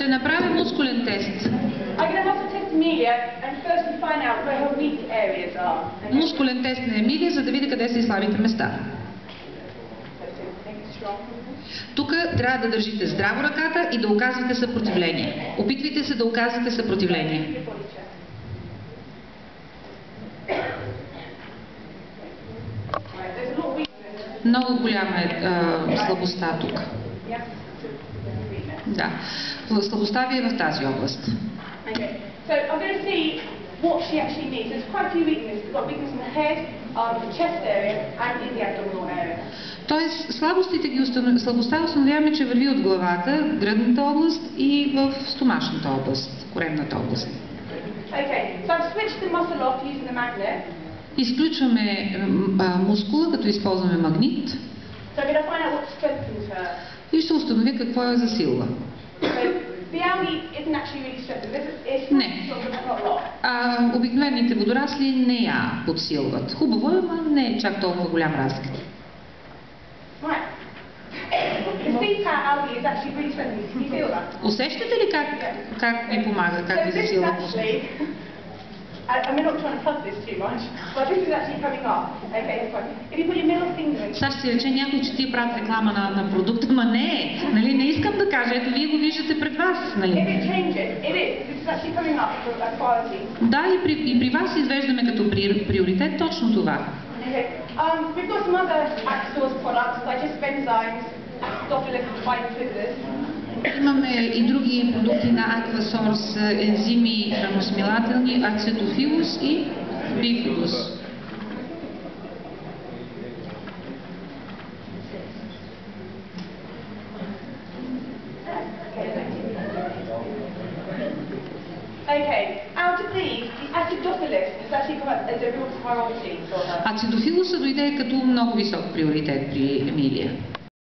Ще направя мускулен тест. Мускулен тест на Емилия, за да видя къде са и слабите места. Тук трябва да държите здраво ръката и да оказвате съпротивление. Опитвайте се да оказвате съпротивление. Много голяма е слабостта тук. Да. Слабостта ви е в тази област. Тоест, слабостта установяваме, че върви от главата, гръдната област и в стомашната област, коремната област. Изключваме мускула, като използваме магнит. И ще установя какво я засилва. Не. Обикновените водорасли не я подсилват. Хубаво е, но не е чак толкова голям разлика. Усещате ли как ви помага, как ви засилва мускула? Сега ще си рече някой, че ти правят реклама на продукта, ама не, нали, не искам да кажа, ето вие го виждате пред вас, нали? Да, и при вас извеждаме като приоритет точно това. Имаме и други продукти на Aquasource, ензими храносмилателни, ацетофилус и бифидус. Ацетофилуса дойде като много висок приоритет при Емилия.